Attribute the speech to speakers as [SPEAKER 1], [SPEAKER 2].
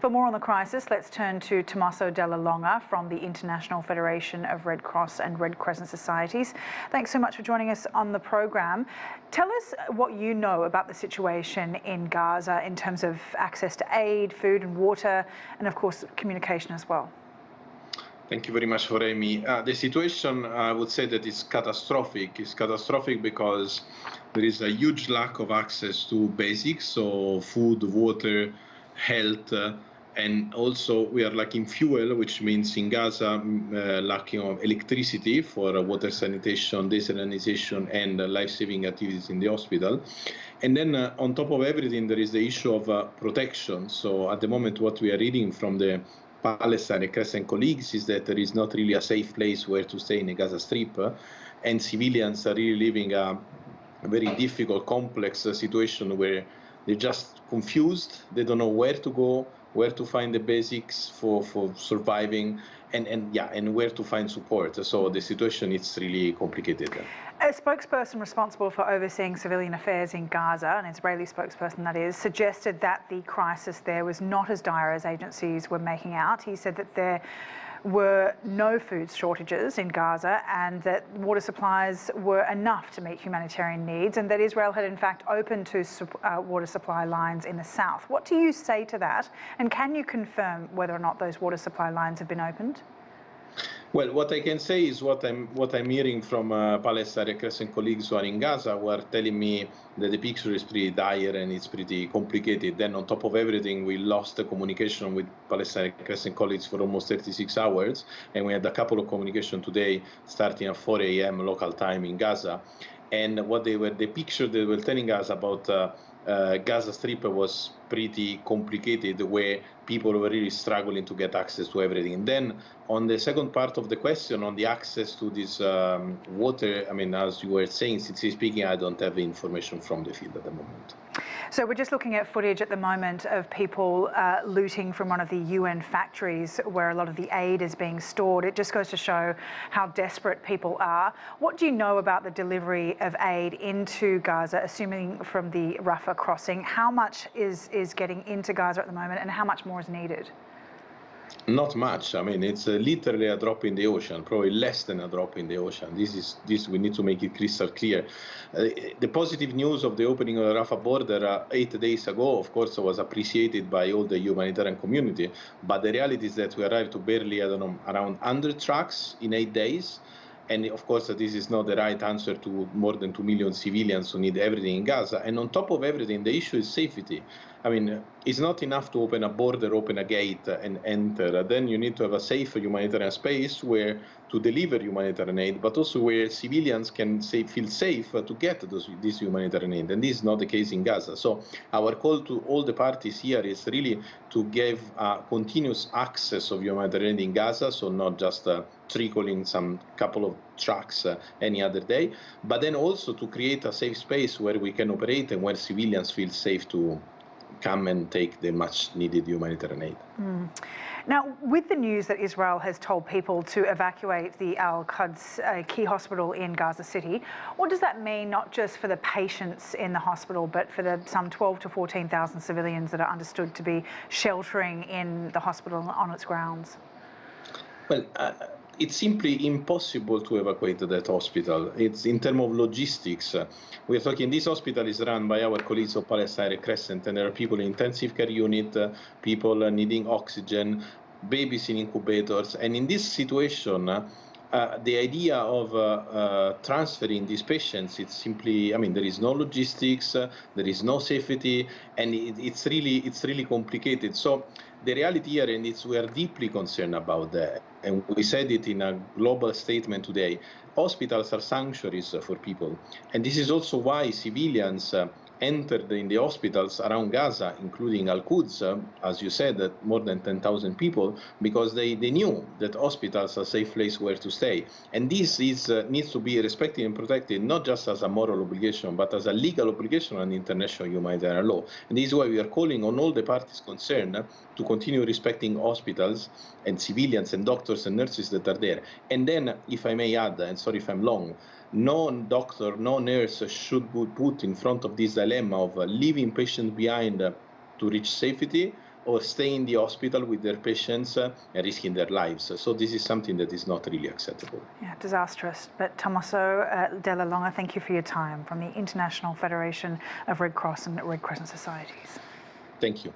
[SPEAKER 1] For more on the crisis, let's turn to Tommaso Della Longa from the International Federation of Red Cross and Red Crescent Societies. Thanks so much for joining us on the program. Tell us what you know about the situation in Gaza in terms of access to aid, food and water, and of course communication as well.
[SPEAKER 2] Thank you very much for having me. The situation, I would say that is catastrophic. It's catastrophic because there is a huge lack of access to basics, so food, water, health, and also we are lacking fuel, which means in Gaza lacking of electricity for water sanitation, desalination, and life-saving activities in the hospital. And then on top of everything, there is the issue of protection. So at the moment, what we are reading from the Palestine and Crescent colleagues is that there is not really a safe place where to stay in the Gaza Strip, and civilians are really living a very difficult, complex situation where they're just confused. They don't know where to go, where to find the basics for surviving, and where to find support. So the situation is really complicated.
[SPEAKER 1] A spokesperson responsible for overseeing civilian affairs in Gaza, an Israeli spokesperson that is, suggested that the crisis there was not as dire as agencies were making out. He said that there were no food shortages in Gaza and that water supplies were enough to meet humanitarian needs, and that Israel had in fact opened two water supply lines in the south. What do you say to that, and can you confirm whether or not those water supply lines have been opened?
[SPEAKER 2] Well, what I can say is what I'm hearing from Palestine and Crescent colleagues who are in Gaza, who are telling me that the picture is pretty dire and it's pretty complicated. Then on top of everything, we lost the communication with Palestine and Crescent colleagues for almost 36 hours, and we had a couple of communication today starting at 4 a.m. local time in Gaza. And the picture they were telling us about Gaza Strip was pretty complicated, where people were really struggling to get access to everything. And then on the second part of the question, on the access to this water, I mean, as you were saying, sincerely speaking, I don't have the information from the field at the moment.
[SPEAKER 1] So we're just looking at footage at the moment of people looting from one of the UN factories where a lot of the aid is being stored. It just goes to show how desperate people are. What do you know about the delivery of aid into Gaza, assuming from the Rafah crossing? How much is getting into Gaza at the moment, and how much more is needed?
[SPEAKER 2] Not much. I mean, it's literally a drop in the ocean, probably less than a drop in the ocean. This we need to make it crystal clear. The positive news of the opening of the Rafah border 8 days ago, of course, was appreciated by all the humanitarian community. But the reality is that we arrived to barely, around 100 trucks in 8 days. And of course, this is not the right answer to more than 2 million civilians who need everything in Gaza. And on top of everything, the issue is safety. I mean, it's not enough to open a border, open a gate and enter. Then you need to have a safe humanitarian space where to deliver humanitarian aid, but also where civilians can feel safe to get this humanitarian aid. And this is not the case in Gaza. So our call to all the parties here is really to give continuous access of humanitarian aid in Gaza, so not just trickling some couple of trucks any other day, but then also to create a safe space where we can operate and where civilians feel safe to come and take the much needed humanitarian aid.
[SPEAKER 1] Now, with the news that Israel has told people to evacuate the Al-Quds key hospital in Gaza City, what does that mean not just for the patients in the hospital, but for the some 12 to 14,000 civilians that are understood to be sheltering in the hospital on its grounds? Well,
[SPEAKER 2] it's simply impossible to evacuate that hospital. It's in terms of logistics. We're talking, this hospital is run by our colleagues of Palestine Crescent, and there are people in intensive care unit, people needing oxygen, babies in incubators. And in this situation, the idea of transferring these patients, it's simply, I mean, there is no logistics, there is no safety, and it's really complicated. So the reality here, and we are deeply concerned about that, and we said it in a global statement today, hospitals are sanctuaries for people. And this is also why civilians entered in the hospitals around Gaza, including Al-Quds, as you said, more than 10,000 people, because they knew that hospitals are a safe place where to stay. And this needs to be respected and protected, not just as a moral obligation, but as a legal obligation on international humanitarian law. And this is why we are calling on all the parties concerned to continue respecting hospitals and civilians and doctors and nurses that are there. And then, if I may add, and sorry if I'm long, no doctor, no nurse should be put in front of this dilemma of leaving patients behind to reach safety, or stay in the hospital with their patients and risking their lives. So this is something that is not really acceptable.
[SPEAKER 1] Yeah, disastrous. But Tommaso Della Longa, thank you for your time from the International Federation of Red Cross and Red Crescent Societies.
[SPEAKER 2] Thank you.